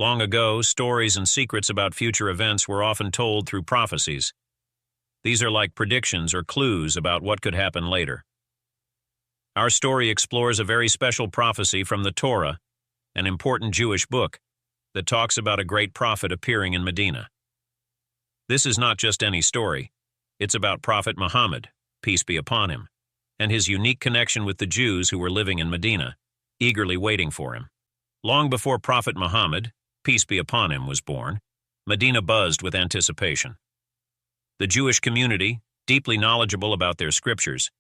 Long ago, stories and secrets about future events were often told through prophecies. These are like predictions or clues about what could happen later. Our story explores a very special prophecy from the Torah, an important Jewish book, that talks about a great prophet appearing in Medina. This is not just any story. It's about Prophet Muhammad, peace be upon him, and his unique connection with the Jews who were living in Medina, eagerly waiting for him. Long before Prophet Muhammad, peace be upon him, was born, Medina buzzed with anticipation. The Jewish community, deeply knowledgeable about their scriptures,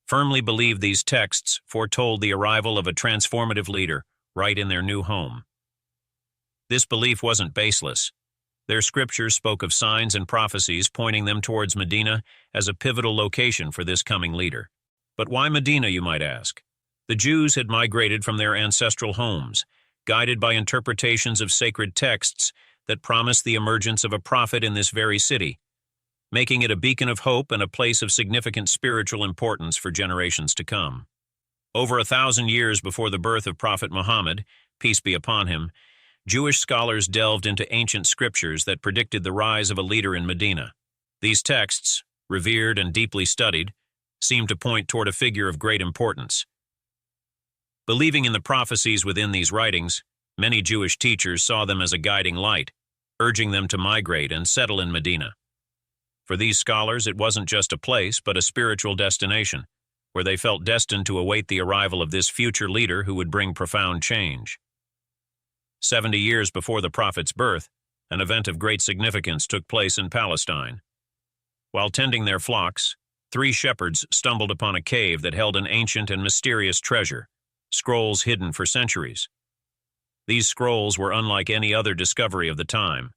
firmly believed these texts foretold the arrival of a transformative leader right in their new home. This belief wasn't baseless. Their scriptures spoke of signs and prophecies pointing them towards Medina as a pivotal location for this coming leader. But why Medina, you might ask? The Jews had migrated from their ancestral homes, guided by interpretations of sacred texts that promised the emergence of a prophet in this very city, making it a beacon of hope and a place of significant spiritual importance for generations to come. Over 1,000 years before the birth of Prophet Muhammad, peace be upon him, Jewish scholars delved into ancient scriptures that predicted the rise of a leader in Medina. These texts, revered and deeply studied, seemed to point toward a figure of great importance. Believing in the prophecies within these writings, many Jewish teachers saw them as a guiding light, urging them to migrate and settle in Medina. For these scholars, it wasn't just a place, but a spiritual destination, where they felt destined to await the arrival of this future leader who would bring profound change. 70 years before the prophet's birth, an event of great significance took place in Palestine. While tending their flocks, 3 shepherds stumbled upon a cave that held an ancient and mysterious treasure, scrolls hidden for centuries. These scrolls were unlike any other discovery of the time.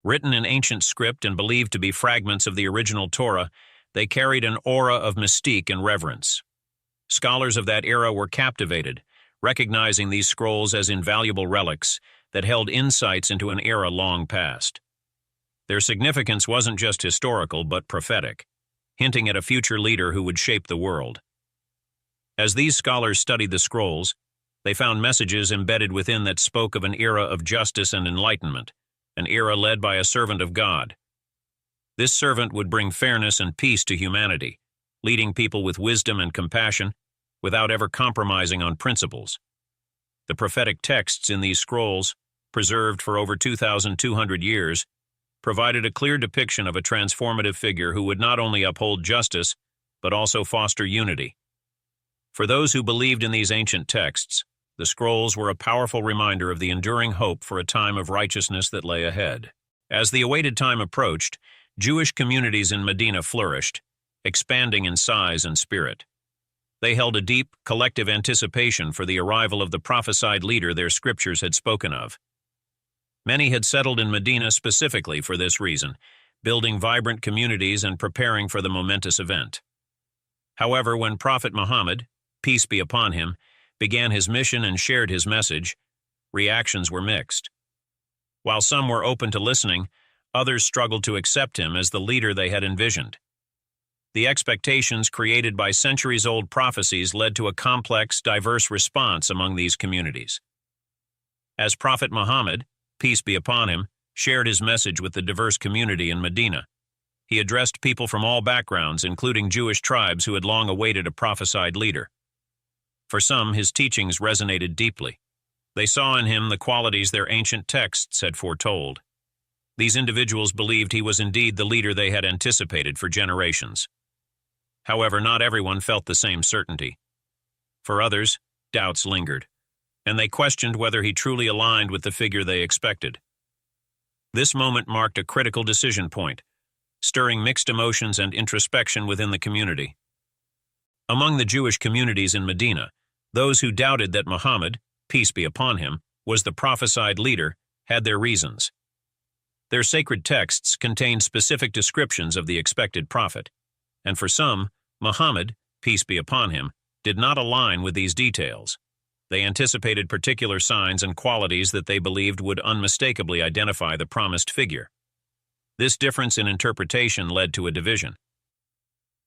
Written in ancient script and believed to be fragments of the original Torah, they carried an aura of mystique and reverence. Scholars of that era were captivated, recognizing these scrolls as invaluable relics that held insights into an era long past. Their significance wasn't just historical but prophetic, hinting at a future leader who would shape the world. As these scholars studied the scrolls, they found messages embedded within that spoke of an era of justice and enlightenment, an era led by a servant of God. This servant would bring fairness and peace to humanity, leading people with wisdom and compassion, without ever compromising on principles. The prophetic texts in these scrolls, preserved for over 2,200 years, provided a clear depiction of a transformative figure who would not only uphold justice, but also foster unity. For those who believed in these ancient texts, the scrolls were a powerful reminder of the enduring hope for a time of righteousness that lay ahead. As the awaited time approached, Jewish communities in Medina flourished, expanding in size and spirit. They held a deep, collective anticipation for the arrival of the prophesied leader their scriptures had spoken of. Many had settled in Medina specifically for this reason, building vibrant communities and preparing for the momentous event. However, when Prophet Muhammad, peace be upon him, began his mission and shared his message, reactions were mixed. While some were open to listening, others struggled to accept him as the leader they had envisioned. The expectations created by centuries-old prophecies led to a complex, diverse response among these communities. As Prophet Muhammad, peace be upon him, shared his message with the diverse community in Medina, he addressed people from all backgrounds, including Jewish tribes who had long awaited a prophesied leader. For some, his teachings resonated deeply. They saw in him the qualities their ancient texts had foretold. These individuals believed he was indeed the leader they had anticipated for generations. However, not everyone felt the same certainty. For others, doubts lingered, and they questioned whether he truly aligned with the figure they expected. This moment marked a critical decision point, stirring mixed emotions and introspection within the community. Among the Jewish communities in Medina, those who doubted that Muhammad, peace be upon him, was the prophesied leader, had their reasons. Their sacred texts contained specific descriptions of the expected prophet, and for some, Muhammad, peace be upon him, did not align with these details. They anticipated particular signs and qualities that they believed would unmistakably identify the promised figure. This difference in interpretation led to a division.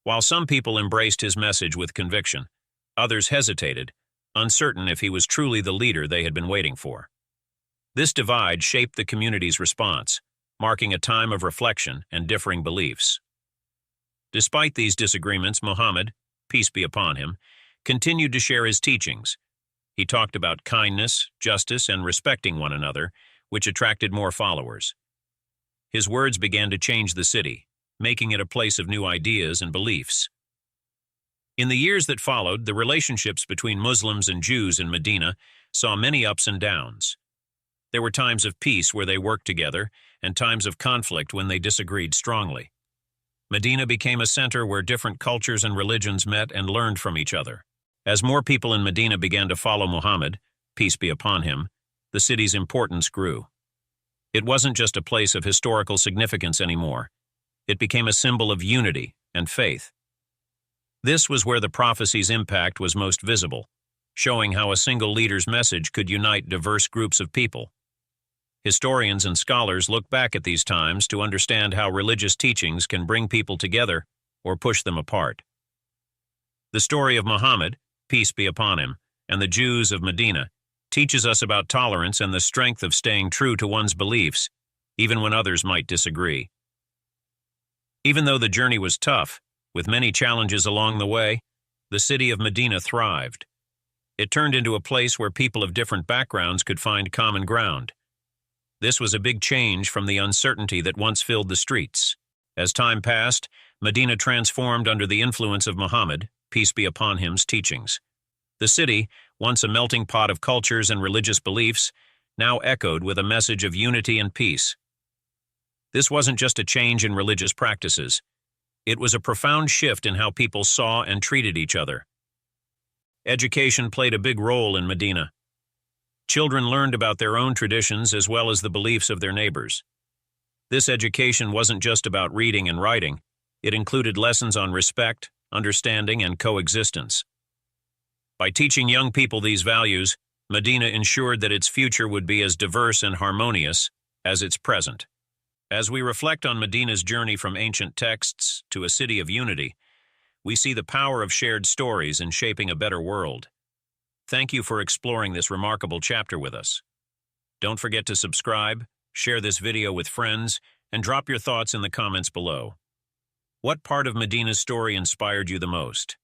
While some people embraced his message with conviction, others hesitated, uncertain if he was truly the leader they had been waiting for. This divide shaped the community's response, marking a time of reflection and differing beliefs. Despite these disagreements, Muhammad, peace be upon him, continued to share his teachings. He talked about kindness, justice, and respecting one another, which attracted more followers. His words began to change the city, making it a place of new ideas and beliefs. In the years that followed, the relationships between Muslims and Jews in Medina saw many ups and downs. There were times of peace where they worked together, and times of conflict when they disagreed strongly. Medina became a center where different cultures and religions met and learned from each other. As more people in Medina began to follow Muhammad, peace be upon him, the city's importance grew. It wasn't just a place of historical significance anymore. It became a symbol of unity and faith. This was where the prophecy's impact was most visible, showing how a single leader's message could unite diverse groups of people. Historians and scholars look back at these times to understand how religious teachings can bring people together or push them apart. The story of Muhammad, peace be upon him, and the Jews of Medina teaches us about tolerance and the strength of staying true to one's beliefs, even when others might disagree. Even though the journey was tough, with many challenges along the way, the city of Medina thrived. It turned into a place where people of different backgrounds could find common ground. This was a big change from the uncertainty that once filled the streets. As time passed, Medina transformed under the influence of Muhammad, peace be upon him's teachings. The city, once a melting pot of cultures and religious beliefs, now echoed with a message of unity and peace. This wasn't just a change in religious practices. It was a profound shift in how people saw and treated each other. Education played a big role in Medina. Children learned about their own traditions as well as the beliefs of their neighbors. This education wasn't just about reading and writing. It included lessons on respect, understanding, and coexistence. By teaching young people these values, Medina ensured that its future would be as diverse and harmonious as its present. As we reflect on Medina's journey from ancient texts to a city of unity, we see the power of shared stories in shaping a better world. Thank you for exploring this remarkable chapter with us. Don't forget to subscribe, share this video with friends, and drop your thoughts in the comments below. What part of Medina's story inspired you the most?